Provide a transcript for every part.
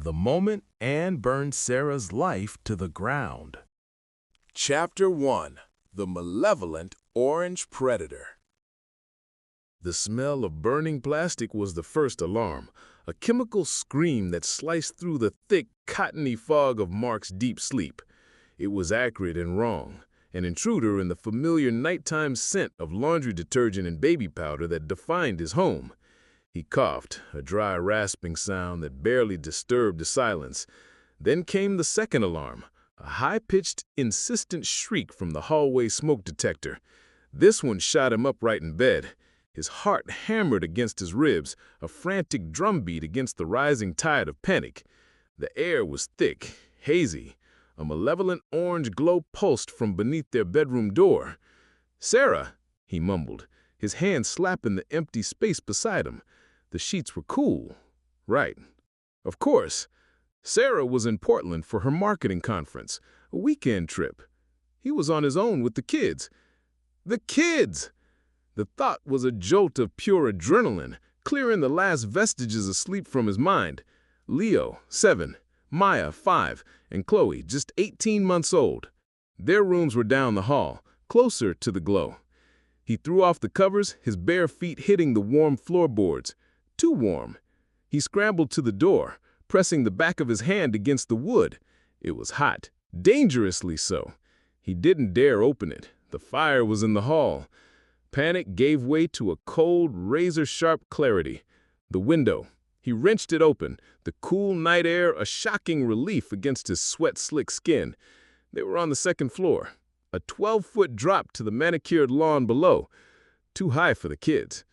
The moment Anne burned Sarah's life to the ground. Chapter 1. The Malevolent Orange Predator. The smell of burning plastic was the first alarm, a chemical scream that sliced through the thick, cottony fog of Mark's deep sleep. It was acrid and wrong, an intruder in the familiar nighttime scent of laundry detergent and baby powder that defined his home. He coughed, a dry, rasping sound that barely disturbed the silence. Then came the second alarm, a high-pitched, insistent shriek from the hallway smoke detector. This one shot him upright in bed. His heart hammered against his ribs, a frantic drumbeat against the rising tide of panic. The air was thick, hazy. A malevolent orange glow pulsed from beneath their bedroom door. "Sarah," he mumbled, his hand slapping the empty space beside him. The sheets were cool. Right. Of course. Sarah was in Portland for her marketing conference, a weekend trip. He was on his own with the kids. The kids! The thought was a jolt of pure adrenaline, clearing the last vestiges of sleep from his mind. Leo, 7, Maya, 5, and Chloe, just 18 months old. Their rooms were down the hall, closer to the glow. He threw off the covers, his bare feet hitting the warm floorboards. Too warm. He scrambled to the door, pressing the back of his hand against the wood. It was hot, dangerously so. He didn't dare open it. The fire was in the hall. Panic gave way to a cold, razor-sharp clarity. The window. He wrenched it open, the cool night air a shocking relief against his sweat-slick skin. They were on the second floor, a 12-foot drop to the manicured lawn below. Too high for the kids.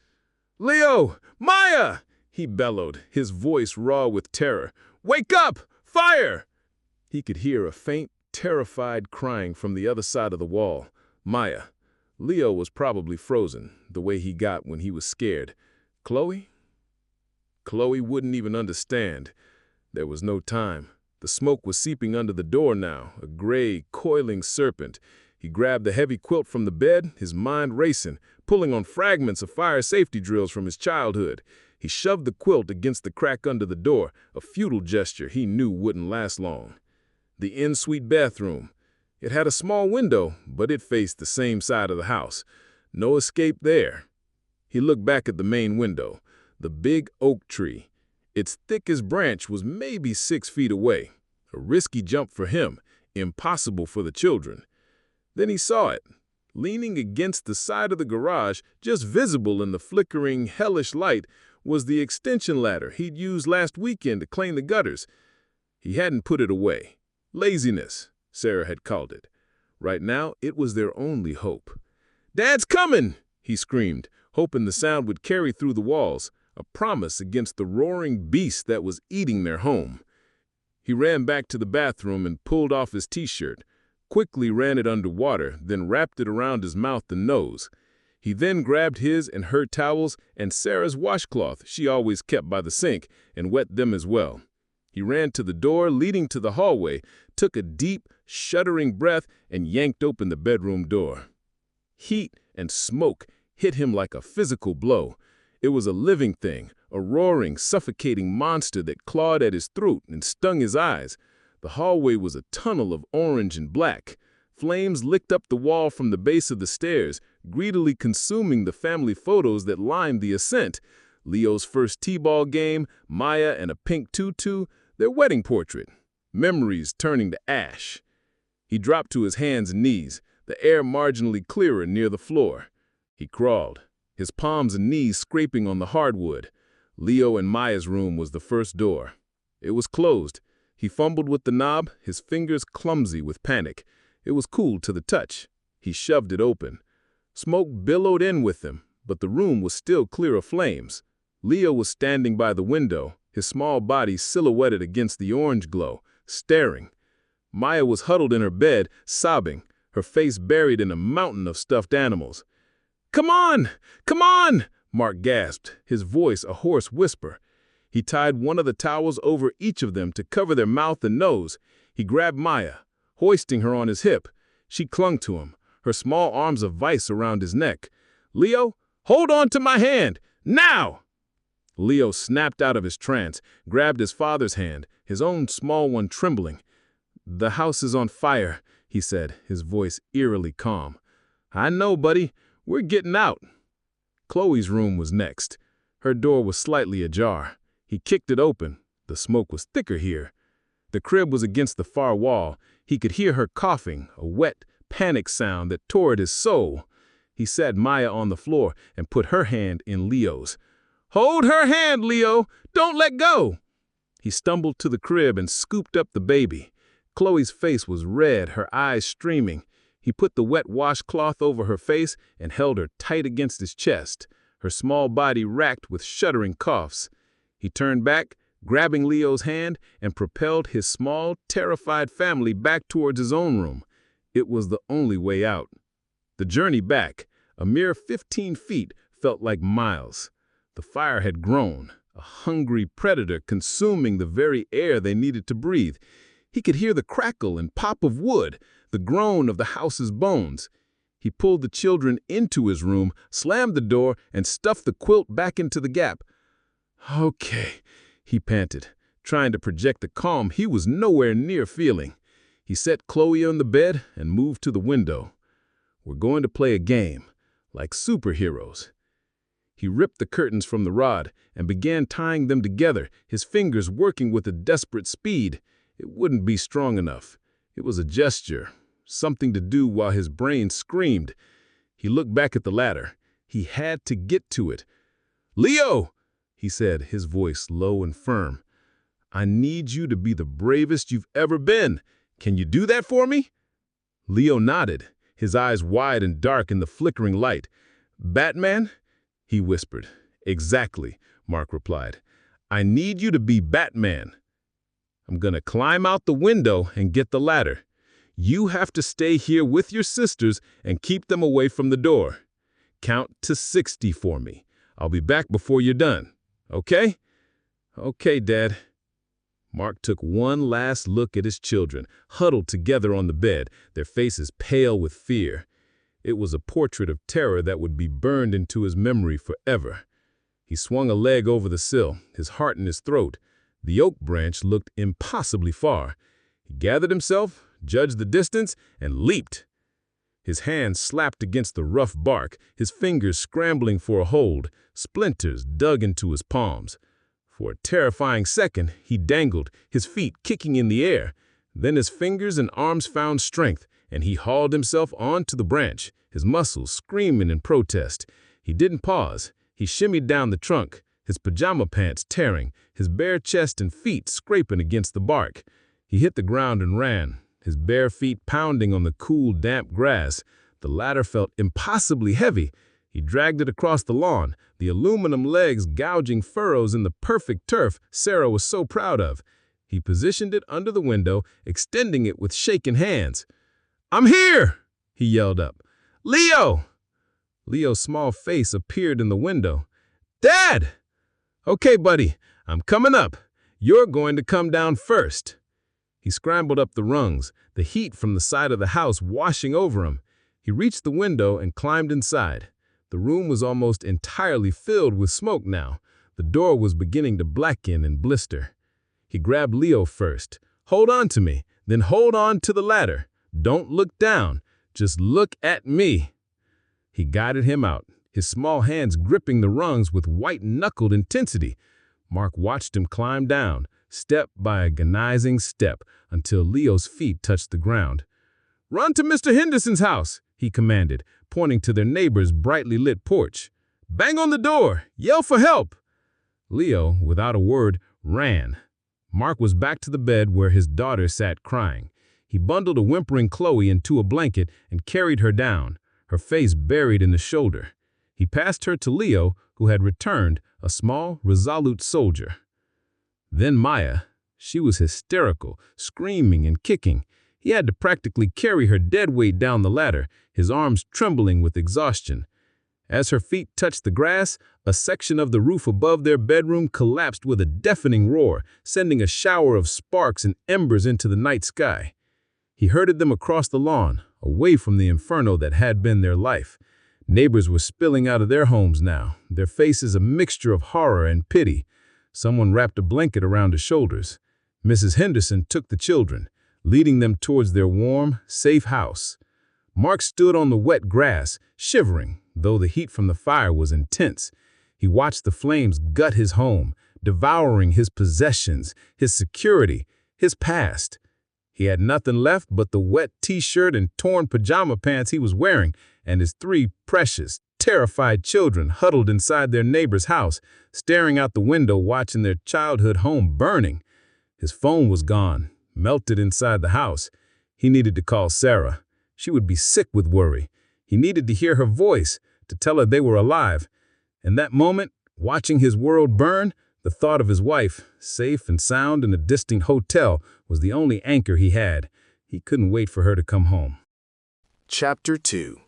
"Leo! Maya!" he bellowed, his voice raw with terror. "Wake up! Fire!" He could hear a faint, terrified crying from the other side of the wall. Maya. Leo was probably frozen, the way he got when he was scared. Chloe? Chloe wouldn't even understand. There was no time. The smoke was seeping under the door now, a gray, coiling serpent. He grabbed the heavy quilt from the bed, his mind racing, pulling on fragments of fire safety drills from his childhood. He shoved the quilt against the crack under the door, a futile gesture he knew wouldn't last long. The en-suite bathroom. It had a small window, but it faced the same side of the house. No escape there. He looked back at the main window, the big oak tree. Its thickest branch was maybe 6 feet away. A risky jump for him, impossible for the children. Then he saw it, leaning against the side of the garage, just visible in the flickering, hellish light, was the extension ladder he'd used last weekend to clean the gutters. He hadn't put it away. Laziness, Sarah had called it. Right now, it was their only hope. "Dad's coming!" he screamed, hoping the sound would carry through the walls, a promise against the roaring beast that was eating their home. He ran back to the bathroom and pulled off his t-shirt, quickly ran it under water, then wrapped it around his mouth and nose. He then grabbed his and her towels and Sarah's washcloth she always kept by the sink and wet them as well. He ran to the door leading to the hallway, took a deep, shuddering breath, and yanked open the bedroom door. Heat and smoke hit him like a physical blow. It was a living thing, a roaring, suffocating monster that clawed at his throat and stung his eyes. The hallway was a tunnel of orange and black. Flames licked up the wall from the base of the stairs, greedily consuming the family photos that lined the ascent. Leo's first t-ball game, Maya and a pink tutu, their wedding portrait. Memories turning to ash. He dropped to his hands and knees, the air marginally clearer near the floor. He crawled, his palms and knees scraping on the hardwood. Leo and Maya's room was the first door. It was closed. He fumbled with the knob, his fingers clumsy with panic. It was cool to the touch. He shoved it open. Smoke billowed in with him, but the room was still clear of flames. Leo was standing by the window, his small body silhouetted against the orange glow, staring. Maya was huddled in her bed, sobbing, her face buried in a mountain of stuffed animals. "Come on! Come on!" Mark gasped, his voice a hoarse whisper. He tied one of the towels over each of them to cover their mouth and nose. He grabbed Maya, hoisting her on his hip. She clung to him, her small arms a vice around his neck. "Leo, hold on to my hand! Now!" Leo snapped out of his trance, grabbed his father's hand, his own small one trembling. "The house is on fire," he said, his voice eerily calm. "I know, buddy. We're getting out." Chloe's room was next. Her door was slightly ajar. He kicked it open. The smoke was thicker here. The crib was against the far wall. He could hear her coughing, a wet, panic sound that tore at his soul. He sat Maya on the floor and put her hand in Leo's. "Hold her hand, Leo! Don't let go!" He stumbled to the crib and scooped up the baby. Chloe's face was red, her eyes streaming. He put the wet washcloth over her face and held her tight against his chest, her small body racked with shuddering coughs. He turned back, grabbing Leo's hand, and propelled his small, terrified family back towards his own room. It was the only way out. The journey back, a mere 15 feet, felt like miles. The fire had grown, a hungry predator consuming the very air they needed to breathe. He could hear the crackle and pop of wood, the groan of the house's bones. He pulled the children into his room, slammed the door, and stuffed the quilt back into the gap. "Okay," he panted, trying to project the calm he was nowhere near feeling. He set Chloe on the bed and moved to the window. "We're going to play a game, like superheroes." He ripped the curtains from the rod and began tying them together, his fingers working with a desperate speed. It wouldn't be strong enough. It was a gesture, something to do while his brain screamed. He looked back at the ladder. He had to get to it. "Leo!" he said, his voice low and firm. "I need you to be the bravest you've ever been. Can you do that for me?" Leo nodded, his eyes wide and dark in the flickering light. "Batman?" he whispered. "Exactly," Mark replied. "I need you to be Batman. I'm gonna climb out the window and get the ladder. You have to stay here with your sisters and keep them away from the door. Count to 60 for me. I'll be back before you're done. Okay?" "Okay, Dad." Mark took one last look at his children, huddled together on the bed, their faces pale with fear. It was a portrait of terror that would be burned into his memory forever. He swung a leg over the sill, his heart in his throat. The oak branch looked impossibly far. He gathered himself, judged the distance, and leaped. His hands slapped against the rough bark, his fingers scrambling for a hold, splinters dug into his palms. For a terrifying second, he dangled, his feet kicking in the air. Then his fingers and arms found strength, and he hauled himself onto the branch, his muscles screaming in protest. He didn't pause. He shimmied down the trunk, his pajama pants tearing, his bare chest and feet scraping against the bark. He hit the ground and ran, his bare feet pounding on the cool, damp grass. The ladder felt impossibly heavy. He dragged it across the lawn, the aluminum legs gouging furrows in the perfect turf Sarah was so proud of. He positioned it under the window, extending it with shaking hands. "I'm here!" he yelled up. "Leo!" Leo's small face appeared in the window. "Dad!" "Okay, buddy, I'm coming up. You're going to come down first." He scrambled up the rungs, the heat from the side of the house washing over him. He reached the window and climbed inside. The room was almost entirely filled with smoke now. The door was beginning to blacken and blister. He grabbed Leo first. "Hold on to me, then hold on to the ladder. Don't look down. Just look at me." He guided him out, his small hands gripping the rungs with white-knuckled intensity. Mark watched him climb down, step by agonizing step, until Leo's feet touched the ground. "Run to Mr. Henderson's house," he commanded, pointing to their neighbor's brightly lit porch. "Bang on the door! Yell for help!" Leo, without a word, ran. Mark was back to the bed where his daughter sat crying. He bundled a whimpering Chloe into a blanket and carried her down, her face buried in the shoulder. He passed her to Leo, who had returned, a small, resolute soldier. Then Maya. She was hysterical, screaming and kicking. He had to practically carry her dead weight down the ladder, his arms trembling with exhaustion. As her feet touched the grass, a section of the roof above their bedroom collapsed with a deafening roar, sending a shower of sparks and embers into the night sky. He herded them across the lawn, away from the inferno that had been their life. Neighbors were spilling out of their homes now, their faces a mixture of horror and pity. Someone wrapped a blanket around his shoulders. Mrs. Henderson took the children, leading them towards their warm, safe house. Mark stood on the wet grass, shivering, though the heat from the fire was intense. He watched the flames gut his home, devouring his possessions, his security, his past. He had nothing left but the wet t-shirt and torn pajama pants he was wearing, and his three precious, terrified children huddled inside their neighbor's house, staring out the window watching their childhood home burning. His phone was gone, melted inside the house. He needed to call Sarah. She would be sick with worry. He needed to hear her voice, to tell her they were alive. In that moment, watching his world burn, the thought of his wife, safe and sound in a distant hotel, was the only anchor he had. He couldn't wait for her to come home. Chapter 2.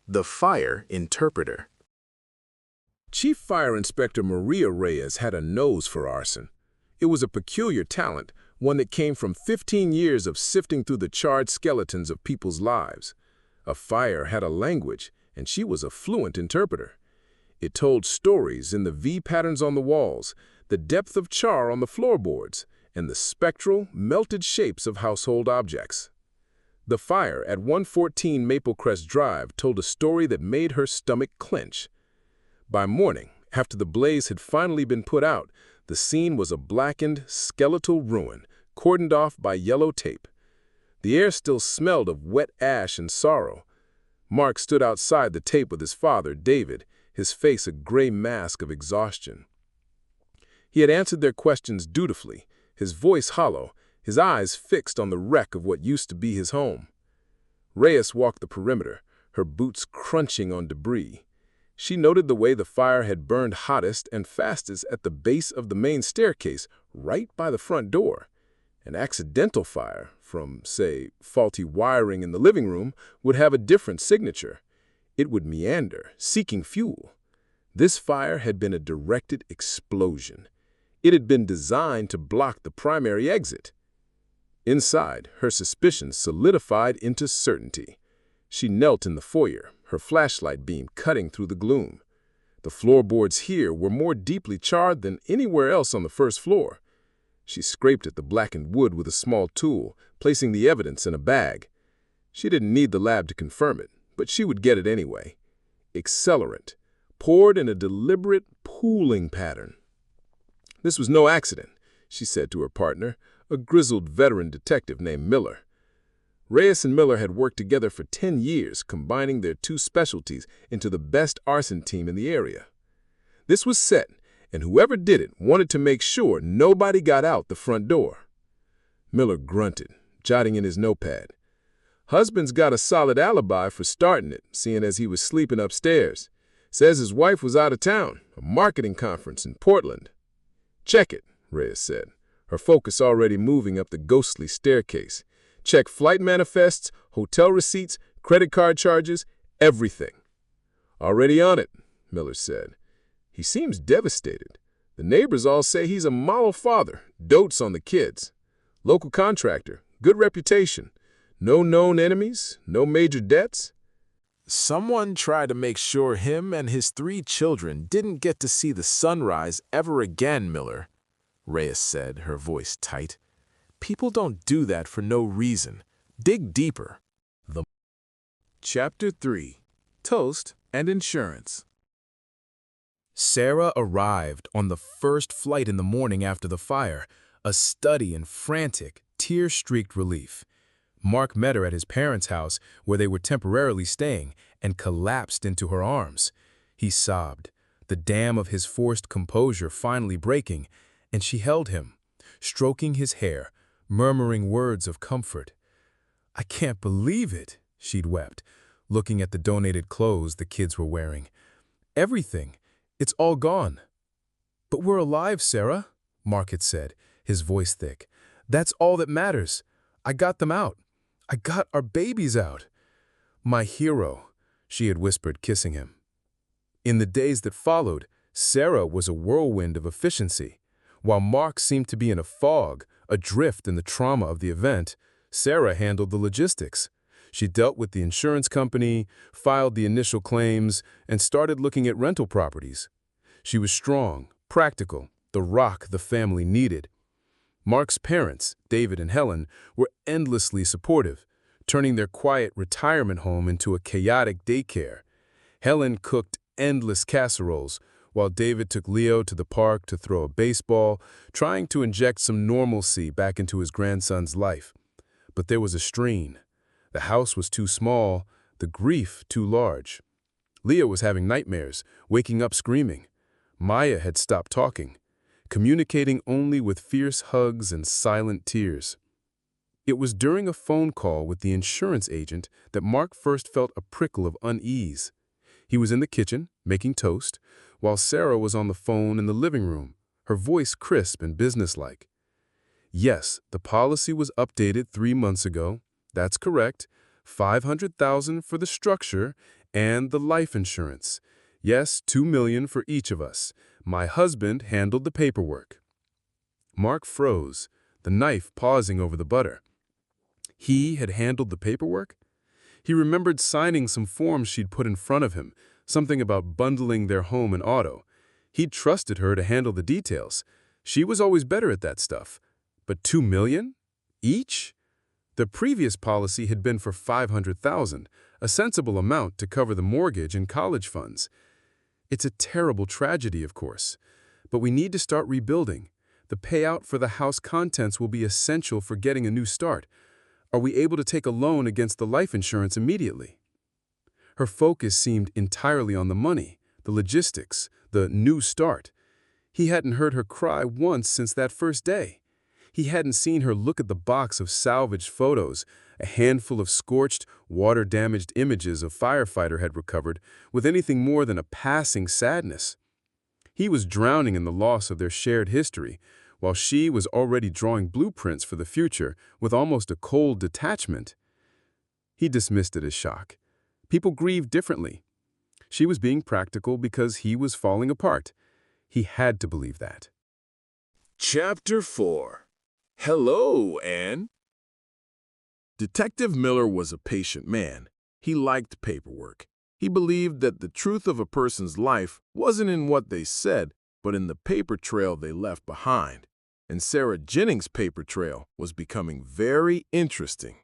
The Fire Interpreter. Chief Fire Inspector Maria Reyes had a nose for arson. It was a peculiar talent, one that came from 15 years of sifting through the charred skeletons of people's lives. A fire had a language, and she was a fluent interpreter. It told stories in the V patterns on the walls, the depth of char on the floorboards, and the spectral, melted shapes of household objects. The fire at 114 Maple Crest Drive told a story that made her stomach clench. By morning, after the blaze had finally been put out, the scene was a blackened, skeletal ruin, cordoned off by yellow tape. The air still smelled of wet ash and sorrow. Mark stood outside the tape with his father, David, his face a gray mask of exhaustion. He had answered their questions dutifully, his voice hollow, his eyes fixed on the wreck of what used to be his home. Reyes walked the perimeter, her boots crunching on debris. She noted the way the fire had burned hottest and fastest at the base of the main staircase, right by the front door. An accidental fire, from, say, faulty wiring in the living room, would have a different signature. It would meander, seeking fuel. This fire had been a directed explosion. It had been designed to block the primary exit. Inside, her suspicions solidified into certainty. She knelt in the foyer, her flashlight beam cutting through the gloom. The floorboards here were more deeply charred than anywhere else on the first floor. She scraped at the blackened wood with a small tool, placing the evidence in a bag. She didn't need the lab to confirm it, but she would get it anyway. Accelerant, poured in a deliberate pooling pattern. This was no accident, she said to her partner, a grizzled veteran detective named Miller. Reyes and Miller had worked together for 10 years, combining their two specialties into the best arson team in the area. This was set, and whoever did it wanted to make sure nobody got out the front door. Miller grunted, jotting in his notepad. Husband's got a solid alibi for starting it, seeing as he was sleeping upstairs. Says his wife was out of town, a marketing conference in Portland. Check it, Reyes said, her focus already moving up the ghostly staircase. Check flight manifests, hotel receipts, credit card charges, everything. Already on it, Miller said. He seems devastated. The neighbors all say he's a model father, dotes on the kids. Local contractor, good reputation. No known enemies, no major debts. Someone tried to make sure him and his 3 children didn't get to see the sunrise ever again, Miller, Reyes said, her voice tight. People don't do that for no reason. Dig deeper. Chapter 3. Toast and Insurance. Sarah arrived on the first flight in the morning after the fire, a study in frantic, tear-streaked relief. Mark met her at his parents' house, where they were temporarily staying, and collapsed into her arms. He sobbed, the dam of his forced composure finally breaking, and she held him, stroking his hair, murmuring words of comfort. "I can't believe it," she'd wept, looking at the donated clothes the kids were wearing. "Everything. It's all gone." "But we're alive, Sarah," Mark had said, his voice thick. "That's all that matters. I got them out. I got our babies out." "My hero," she had whispered, kissing him. In the days that followed, Sarah was a whirlwind of efficiency. While Mark seemed to be in a fog, adrift in the trauma of the event, Sarah handled the logistics. She dealt with the insurance company, filed the initial claims, and started looking at rental properties. She was strong, practical, the rock the family needed. Mark's parents, David and Helen, were endlessly supportive, turning their quiet retirement home into a chaotic daycare. Helen cooked endless casseroles, while David took Leo to the park to throw a baseball, trying to inject some normalcy back into his grandson's life. But there was a strain. The house was too small, the grief too large. Leo was having nightmares, waking up screaming. Maya had stopped talking, communicating only with fierce hugs and silent tears. It was during a phone call with the insurance agent that Mark first felt a prickle of unease. He was in the kitchen, making toast, while Sarah was on the phone in the living room, her voice crisp and businesslike. Yes, the policy was updated 3 months ago. That's correct. $500,000 for the structure and the life insurance. Yes, $2 million for each of us. My husband handled the paperwork. Mark froze, the knife pausing over the butter. He had handled the paperwork? He remembered signing some forms she'd put in front of him, something about bundling their home and auto. He'd trusted her to handle the details. She was always better at that stuff. But $2 million? Each? The previous policy had been for $500,000, a sensible amount to cover the mortgage and college funds. It's a terrible tragedy, of course, but we need to start rebuilding. The payout for the house contents will be essential for getting a new start. Are we able to take a loan against the life insurance immediately? Her focus seemed entirely on the money, the logistics, the new start. He hadn't heard her cry once since that first day. He hadn't seen her look at the box of salvaged photos, a handful of scorched, water-damaged images a firefighter had recovered, with anything more than a passing sadness. He was drowning in the loss of their shared history, while she was already drawing blueprints for the future with almost a cold detachment. He dismissed it as shock. People grieve differently. She was being practical because he was falling apart. He had to believe that. Chapter 4. Hello, Anne. Detective Miller was a patient man. He liked paperwork. He believed that the truth of a person's life wasn't in what they said, but in the paper trail they left behind. And Sarah Jennings' paper trail was becoming very interesting.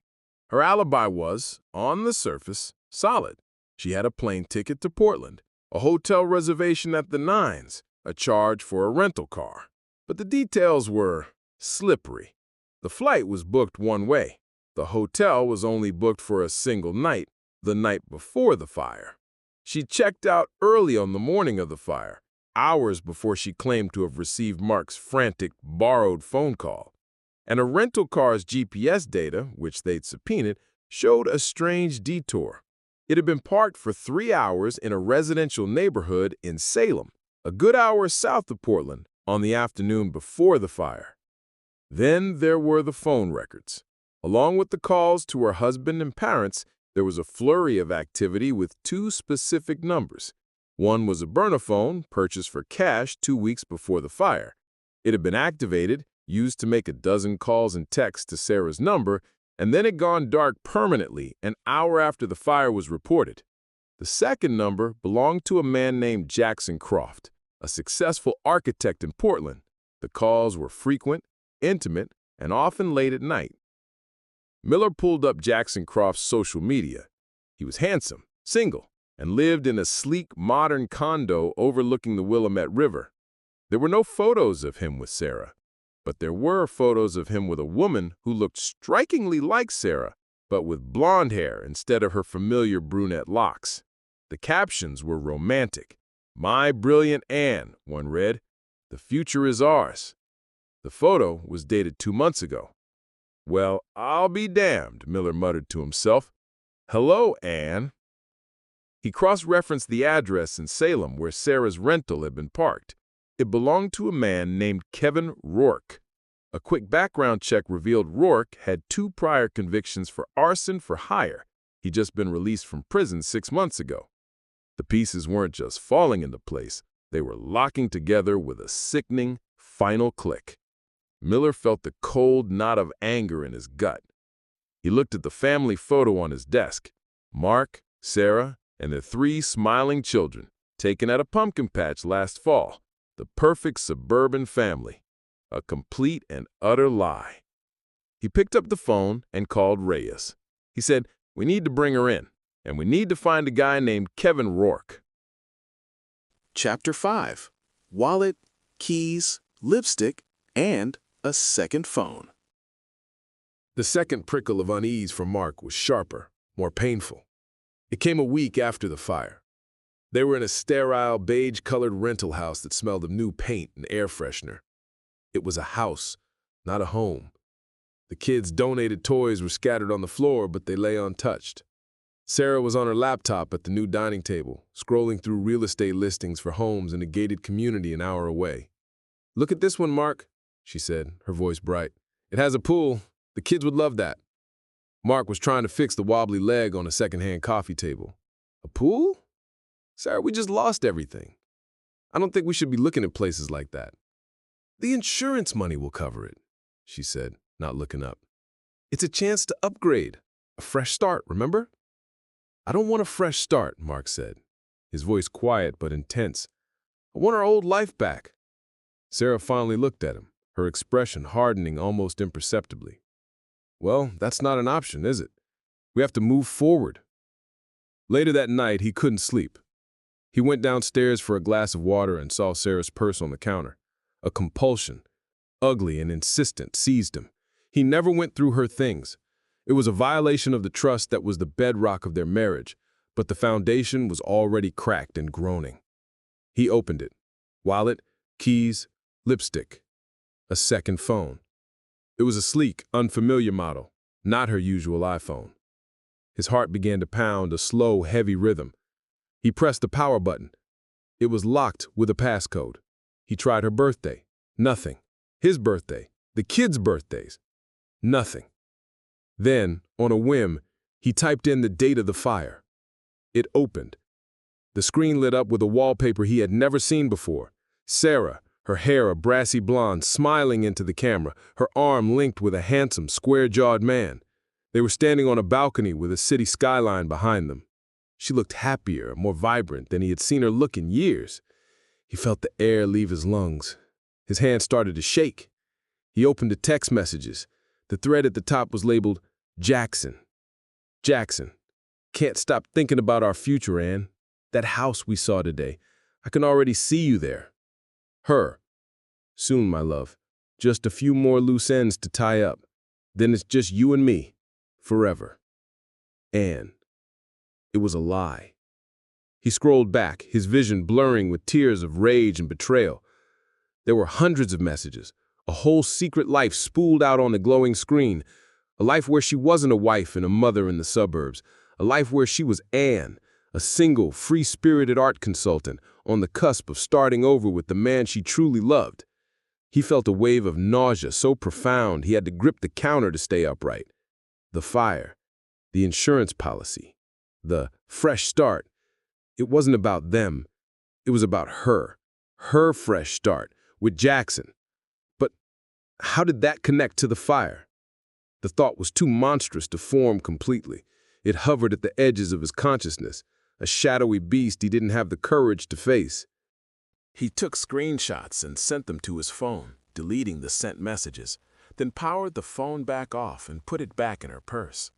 Her alibi was, on the surface, solid. She had a plane ticket to Portland, a hotel reservation at the Nines, a charge for a rental car. But the details were slippery. The flight was booked one way. The hotel was only booked for a single night, the night before the fire. She checked out early on the morning of the fire, hours before she claimed to have received Mark's frantic, borrowed phone call. And a rental car's GPS data, which they'd subpoenaed, showed a strange detour. It had been parked for 3 hours in a residential neighborhood in Salem, a good hour south of Portland, on the afternoon before the fire. Then there were the phone records. Along with the calls to her husband and parents, there was a flurry of activity with 2 specific numbers. One was a burner phone purchased for cash 2 weeks before the fire. It had been activated, used to make a dozen calls and texts to Sarah's number, and then had gone dark permanently an hour after the fire was reported. The second number belonged to a man named Jackson Croft, a successful architect in Portland. The calls were frequent, intimate, and often late at night. Miller pulled up Jackson Croft's social media. He was handsome, single, and lived in a sleek, modern condo overlooking the Willamette River. There were no photos of him with Sarah, but there were photos of him with a woman who looked strikingly like Sarah, but with blonde hair instead of her familiar brunette locks. The captions were romantic. "My brilliant Anne," one read. "The future is ours." The photo was dated 2 months ago. "Well, I'll be damned," Miller muttered to himself. "Hello, Anne." He cross-referenced the address in Salem where Sarah's rental had been parked. It belonged to a man named Kevin Rourke. A quick background check revealed Rourke had 2 prior convictions for arson for hire. He'd just been released from prison 6 months ago. The pieces weren't just falling into place, they were locking together with a sickening, final click. Miller felt the cold knot of anger in his gut. He looked at the family photo on his desk. Mark, Sarah, and their 3 smiling children, taken at a pumpkin patch last fall. The perfect suburban family. A complete and utter lie. He picked up the phone and called Reyes. He said, "We need to bring her in, and we need to find a guy named Kevin Rourke." Chapter 5. Wallet, keys, lipstick, and a second phone. The second prickle of unease for Mark was sharper, more painful. It came a week after the fire. They were in a sterile, beige-colored rental house that smelled of new paint and air freshener. It was a house, not a home. The kids' donated toys were scattered on the floor, but they lay untouched. Sarah was on her laptop at the new dining table, scrolling through real estate listings for homes in a gated community an hour away. "Look at this one, Mark," she said, her voice bright. "It has a pool. The kids would love that." Mark was trying to fix the wobbly leg on a secondhand coffee table. "A pool? Sarah, we just lost everything. I don't think we should be looking at places like that." "The insurance money will cover it," she said, not looking up. "It's a chance to upgrade. A fresh start, remember?" "I don't want a fresh start," Mark said, his voice quiet but intense. "I want our old life back." Sarah finally looked at him, her expression hardening almost imperceptibly. "Well, that's not an option, is it? We have to move forward." Later that night, he couldn't sleep. He went downstairs for a glass of water and saw Sarah's purse on the counter. A compulsion, ugly and insistent, seized him. He never went through her things. It was a violation of the trust that was the bedrock of their marriage, but the foundation was already cracked and groaning. He opened it. Wallet, keys, lipstick. A second phone. It was a sleek, unfamiliar model, not her usual iPhone. His heart began to pound a slow, heavy rhythm. He pressed the power button. It was locked with a passcode. He tried her birthday. Nothing. His birthday. The kids' birthdays. Nothing. Then, on a whim, he typed in the date of the fire. It opened. The screen lit up with a wallpaper he had never seen before. Sarah, her hair a brassy blonde, smiling into the camera, her arm linked with a handsome, square-jawed man. They were standing on a balcony with a city skyline behind them. She looked happier, more vibrant than he had seen her look in years. He felt the air leave his lungs. His hand started to shake. He opened the text messages. The thread at the top was labeled, "Jackson. Jackson. Can't stop thinking about our future, Ann. That house we saw today. I can already see you there. Her. Soon, my love. Just a few more loose ends to tie up. Then it's just you and me. Forever. Ann." It was a lie. He scrolled back, his vision blurring with tears of rage and betrayal. There were hundreds of messages, a whole secret life spooled out on the glowing screen, a life where she wasn't a wife and a mother in the suburbs, a life where she was Ann, a single, free-spirited art consultant on the cusp of starting over with the man she truly loved. He felt a wave of nausea so profound he had to grip the counter to stay upright. The fire, the insurance policy, the fresh start. It wasn't about them. It was about her fresh start with Jackson. But how did that connect to the fire? The thought was too monstrous to form completely. It hovered at the edges of his consciousness, a shadowy beast he didn't have the courage to face. He took screenshots and sent them to his phone, deleting the sent messages, then powered the phone back off and put it back in her purse.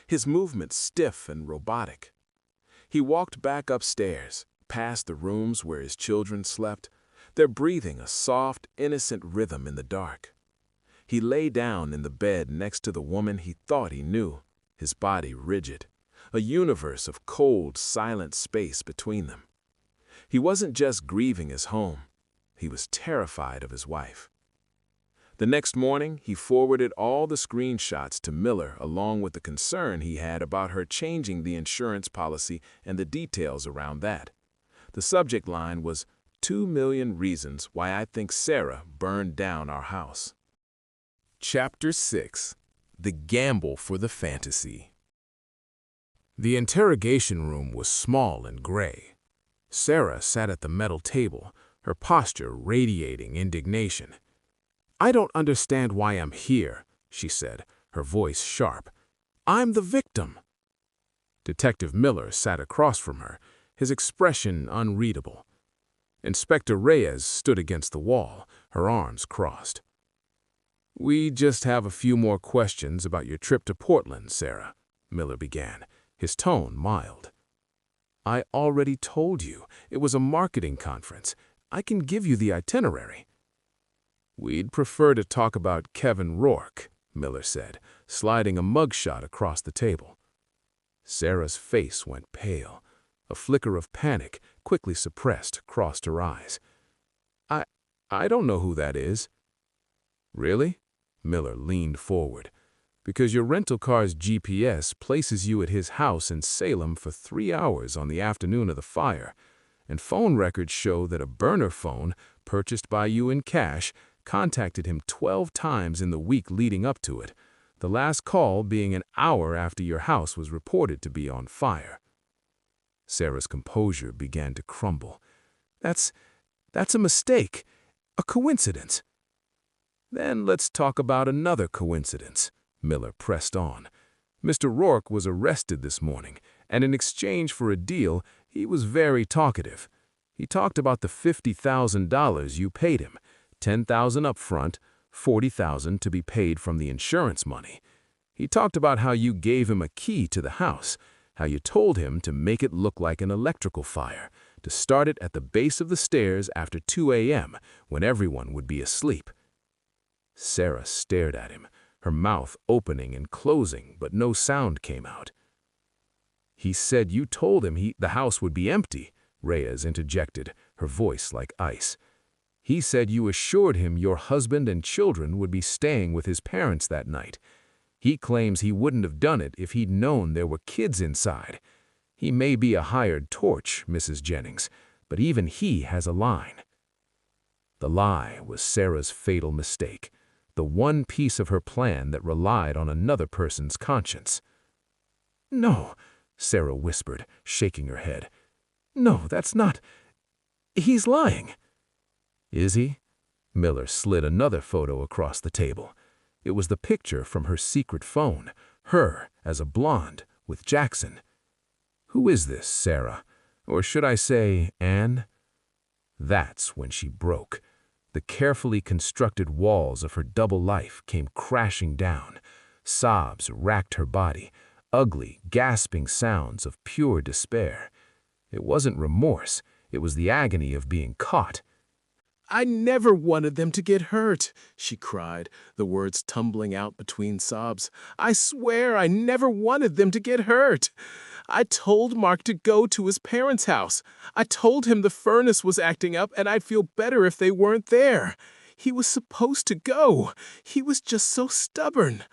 His movements stiff and robotic. He walked back upstairs, past the rooms where his children slept, their breathing a soft, innocent rhythm in the dark. He lay down in the bed next to the woman he thought he knew, his body rigid, a universe of cold, silent space between them. He wasn't just grieving his home. He was terrified of his wife. The next morning, he forwarded all the screenshots to Miller along with the concern he had about her changing the insurance policy and the details around that. The subject line was, "2 million reasons why I think Sarah burned down our house." Chapter 6. The Gamble for the Fantasy. The interrogation room was small and gray. Sarah sat at the metal table, her posture radiating indignation. "I don't understand why I'm here," she said, her voice sharp. I'm the victim." Detective Miller sat across from her, his expression unreadable. Inspector Reyes stood against the wall, her arms crossed. "We just have a few more questions about your trip to Portland, Sarah," Miller began, his tone mild. "I already told you it was a marketing conference. I can give you the itinerary." "We'd prefer to talk about Kevin Rourke," Miller said, sliding a mugshot across the table. Sarah's face went pale. A flicker of panic, quickly suppressed, crossed her eyes. I don't know who that is." "Really?" Miller leaned forward. "Because your rental car's GPS places you at his house in Salem for 3 hours on the afternoon of the fire, and phone records show that a burner phone, purchased by you in cash, contacted him 12 times in the week leading up to it, the last call being an hour after your house was reported to be on fire." Sarah's composure began to crumble. That's a mistake, a coincidence." "Then let's talk about another coincidence," Miller pressed on. "Mr. Rourke was arrested this morning, and in exchange for a deal, he was very talkative. He talked about the $50,000 you paid him, $10,000 up front, $40,000 to be paid from the insurance money. He talked about how you gave him a key to the house, how you told him to make it look like an electrical fire, to start it at the base of the stairs after 2 a.m. when everyone would be asleep." Sarah stared at him, her mouth opening and closing, but no sound came out. "He said you told him the house would be empty," Reyes interjected, her voice like ice. "He said you assured him your husband and children would be staying with his parents that night. He claims he wouldn't have done it if he'd known there were kids inside. He may be a hired torch, Mrs. Jennings, but even he has a line." The lie was Sarah's fatal mistake, the one piece of her plan that relied on another person's conscience. "No," Sarah whispered, shaking her head. "No, that's not. He's lying." "Is he?" Miller slid another photo across the table. It was the picture from her secret phone, her as a blonde, with Jackson. "Who is this, Sarah? Or should I say, Anne?" That's when she broke. The carefully constructed walls of her double life came crashing down. Sobs racked her body, ugly, gasping sounds of pure despair. It wasn't remorse, it was the agony of being caught. "I never wanted them to get hurt," she cried, the words tumbling out between sobs. "I swear I never wanted them to get hurt. I told Mark to go to his parents' house. I told him the furnace was acting up and I'd feel better if they weren't there. He was supposed to go. He was just so stubborn.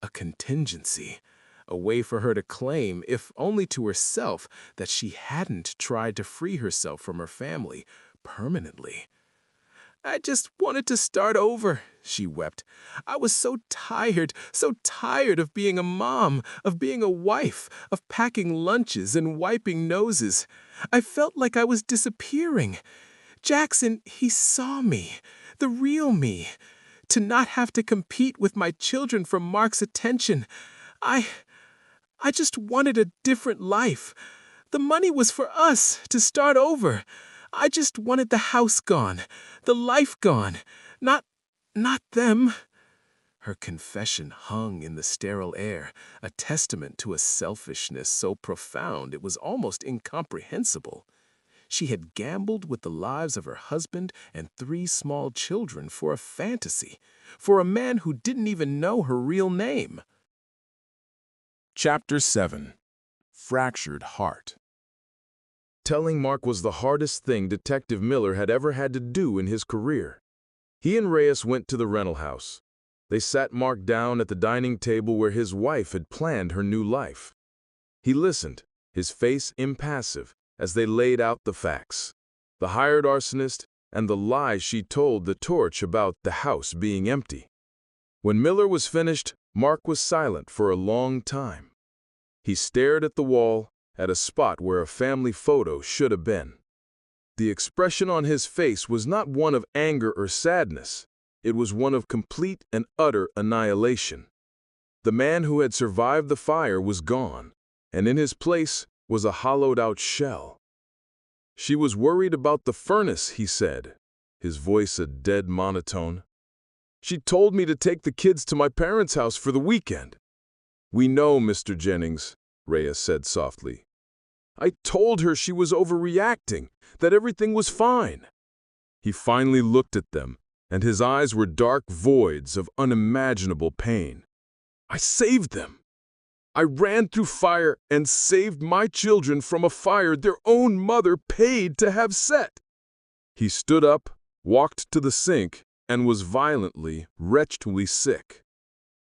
A contingency. A way for her to claim, if only to herself, that she hadn't tried to free herself from her family permanently. I just wanted to start over," she wept. "I was so tired of being a mom, of being a wife, of packing lunches and wiping noses. I felt like I was disappearing. Jackson, he saw me, the real me. To not have to compete with my children for Mark's attention. I just wanted a different life. The money was for us, to start over. I just wanted the house gone, the life gone, not them." Her confession hung in the sterile air, a testament to a selfishness so profound it was almost incomprehensible. She had gambled with the lives of her husband and 3 small children for a fantasy, for a man who didn't even know her real name. Chapter 7. Fractured Heart. Telling Mark was the hardest thing Detective Miller had ever had to do in his career. He and Reyes went to the rental house. They sat Mark down at the dining table where his wife had planned her new life. He listened, his face impassive, as they laid out the facts, the hired arsonist and the lie she told the torch about the house being empty. When Miller was finished, Mark was silent for a long time. He stared at the wall, at a spot where a family photo should have been. The expression on his face was not one of anger or sadness. It was one of complete and utter annihilation. The man who had survived the fire was gone, and in his place was a hollowed-out shell. "She was worried about the furnace," he said, his voice a dead monotone. "She told me to take the kids to my parents' house for the weekend." "We know, Mr. Jennings," Reyes said softly. "I told her she was overreacting, that everything was fine." He finally looked at them, and his eyes were dark voids of unimaginable pain. "I saved them. I ran through fire and saved my children from a fire their own mother paid to have set." He stood up, walked to the sink, and was violently, wretchedly sick.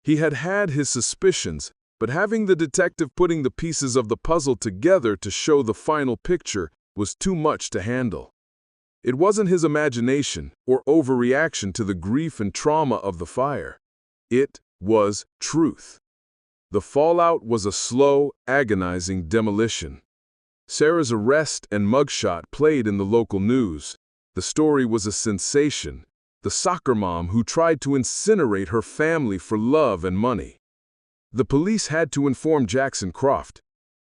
He had had his suspicions, but having the detective putting the pieces of the puzzle together to show the final picture was too much to handle. It wasn't his imagination or overreaction to the grief and trauma of the fire. It was truth. The fallout was a slow, agonizing demolition. Sarah's arrest and mugshot played in the local news. The story was a sensation. The soccer mom who tried to incinerate her family for love and money. The police had to inform Jackson Croft.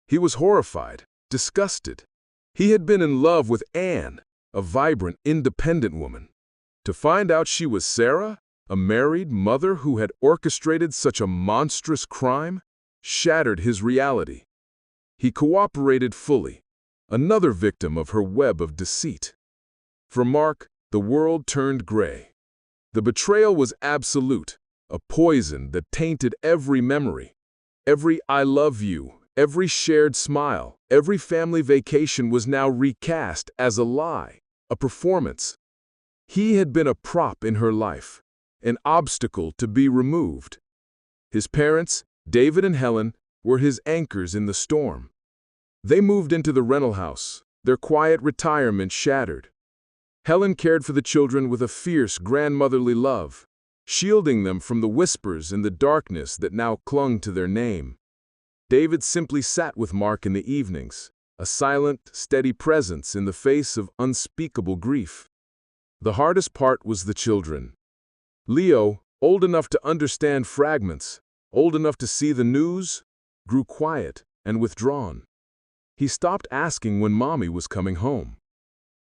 He was horrified, disgusted. He had been in love with Anne, a vibrant, independent woman. To find out she was Sarah, a married mother who had orchestrated such a monstrous crime, shattered his reality. He cooperated fully, another victim of her web of deceit. For Mark, the world turned gray. The betrayal was absolute, a poison that tainted every memory. Every "I love you," every shared smile, every family vacation was now recast as a lie, a performance. He had been a prop in her life, an obstacle to be removed. His parents, David and Helen, were his anchors in the storm. They moved into the rental house, their quiet retirement shattered. Helen cared for the children with a fierce grandmotherly love, shielding them from the whispers in the darkness that now clung to their name. David simply sat with Mark in the evenings, a silent, steady presence in the face of unspeakable grief. The hardest part was the children. Leo, old enough to understand fragments, old enough to see the news, grew quiet and withdrawn. He stopped asking when Mommy was coming home.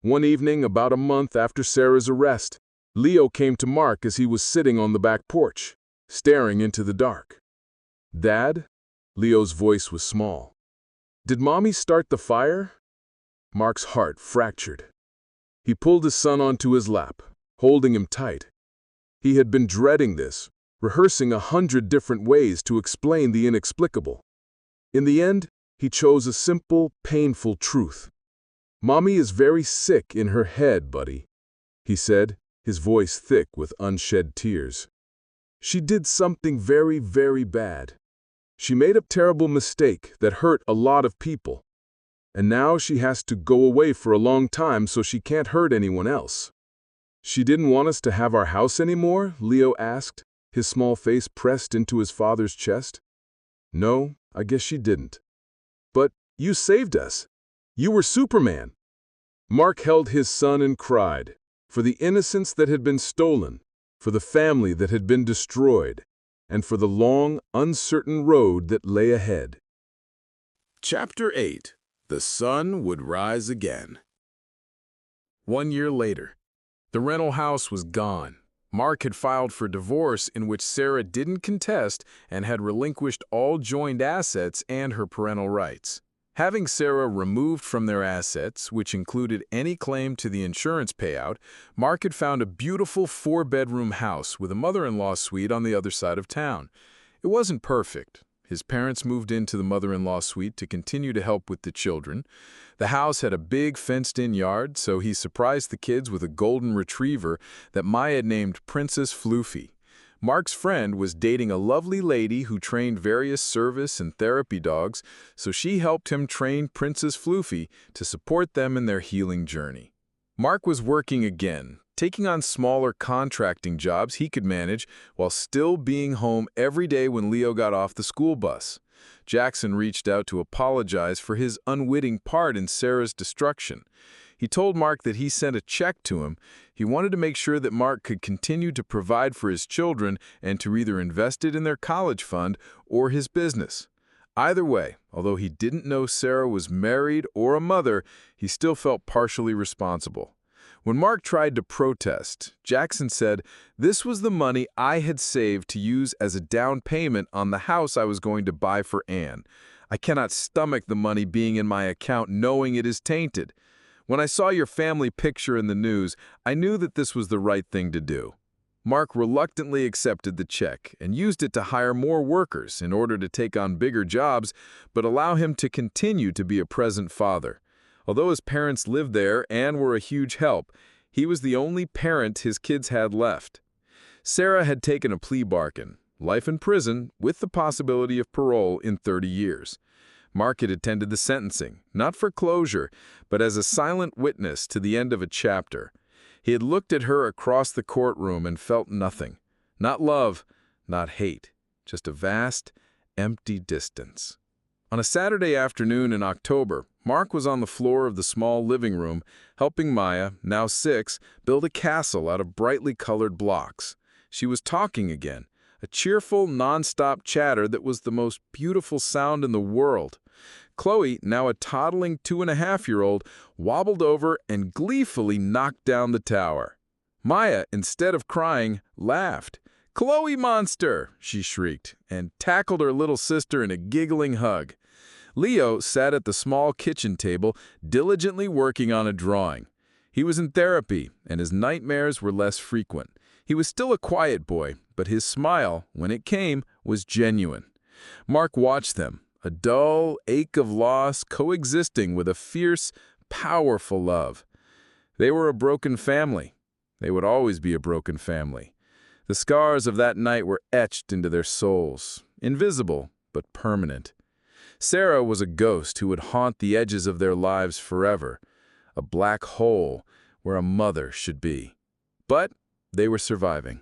One evening, about a month after Sarah's arrest, Leo came to Mark as he was sitting on the back porch, staring into the dark. "Dad?" Leo's voice was small. "Did Mommy start the fire?" Mark's heart fractured. He pulled his son onto his lap, holding him tight. He had been dreading this, rehearsing 100 different ways to explain the inexplicable. In the end, he chose a simple, painful truth. "Mommy is very sick in her head, buddy," he said, his voice thick with unshed tears. "She did something very, very bad. She made a terrible mistake that hurt a lot of people. And now she has to go away for a long time so she can't hurt anyone else." "She didn't want us to have our house anymore?" Leo asked, his small face pressed into his father's chest. "No, I guess she didn't. But you saved us. You were Superman." Mark held his son and cried, for the innocence that had been stolen, for the family that had been destroyed, and for the long, uncertain road that lay ahead. Chapter 8. The Sun Would Rise Again. 1 year later, the rental house was gone. Mark had filed for divorce, in which Sarah didn't contest and had relinquished all joined assets and her parental rights. Having Sarah removed from their assets, which included any claim to the insurance payout, Mark had found a beautiful 4-bedroom house with a mother-in-law suite on the other side of town. It wasn't perfect. His parents moved into the mother-in-law suite to continue to help with the children. The house had a big fenced-in yard, so he surprised the kids with a golden retriever that Maya had named Princess Floofy. Mark's friend was dating a lovely lady who trained various service and therapy dogs, so she helped him train Princess Floofy to support them in their healing journey. Mark was working again, taking on smaller contracting jobs he could manage while still being home every day when Leo got off the school bus. Jackson reached out to apologize for his unwitting part in Sarah's destruction. He told Mark that he sent a check to him. He wanted to make sure that Mark could continue to provide for his children and to either invest it in their college fund or his business. Either way, although he didn't know Sarah was married or a mother, he still felt partially responsible. When Mark tried to protest, Jackson said, "This was the money I had saved to use as a down payment on the house I was going to buy for Anne. I cannot stomach the money being in my account knowing it is tainted. When I saw your family picture in the news, I knew that this was the right thing to do." Mark reluctantly accepted the check and used it to hire more workers in order to take on bigger jobs, but allow him to continue to be a present father. Although his parents lived there and were a huge help, he was the only parent his kids had left. Sarah had taken a plea bargain, life in prison with the possibility of parole in 30 years. Mark had attended the sentencing, not for closure, but as a silent witness to the end of a chapter. He had looked at her across the courtroom and felt nothing. Not love, not hate, just a vast, empty distance. On a Saturday afternoon in October, Mark was on the floor of the small living room, helping Maya, now 6, build a castle out of brightly colored blocks. She was talking again, a cheerful, non-stop chatter that was the most beautiful sound in the world. Chloe, now a toddling 2.5-year-old, wobbled over and gleefully knocked down the tower. Maya, instead of crying, laughed. "Chloe monster!" she shrieked, and tackled her little sister in a giggling hug. Leo sat at the small kitchen table, diligently working on a drawing. He was in therapy, and his nightmares were less frequent. He was still a quiet boy, but his smile, when it came, was genuine. Mark watched them, a dull ache of loss coexisting with a fierce, powerful love. They were a broken family. They would always be a broken family. The scars of that night were etched into their souls, invisible but permanent. Sarah was a ghost who would haunt the edges of their lives forever, a black hole where a mother should be. But they were surviving.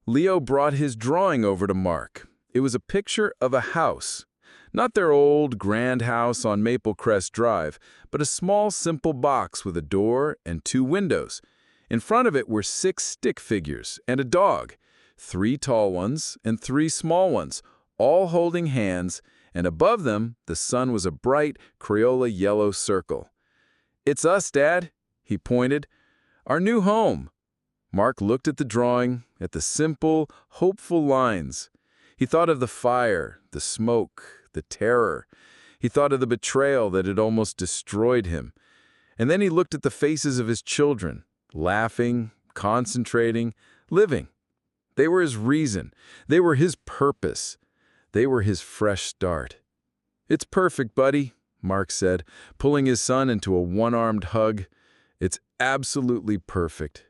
Leo brought his drawing over to Mark. It was a picture of a house. Not their old, grand house on Maple Crest Drive, but a small, simple box with a door and 2 windows. In front of it were 6 stick figures and a dog, 3 tall ones and 3 small ones, all holding hands, and above them the sun was a bright Crayola yellow circle. "It's us, Dad," he pointed. "Our new home." Mark looked at the drawing, at the simple, hopeful lines. He thought of the fire, the smoke, the terror. He thought of the betrayal that had almost destroyed him. And then he looked at the faces of his children, laughing, concentrating, living. They were his reason. They were his purpose. They were his fresh start. "It's perfect, buddy," Mark said, pulling his son into a one-armed hug. "It's absolutely perfect."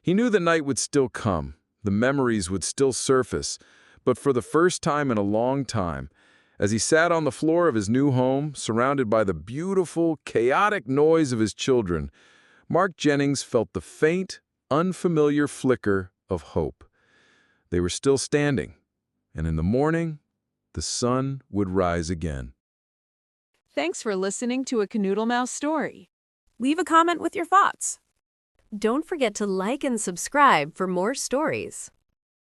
He knew the night would still come, the memories would still surface, but for the first time in a long time, as he sat on the floor of his new home, surrounded by the beautiful, chaotic noise of his children, Mark Jennings felt the faint, unfamiliar flicker of hope. They were still standing, and in the morning, the sun would rise again. Thanks for listening to a Canoodle Mouse story. Leave a comment with your thoughts. Don't forget to like and subscribe for more stories.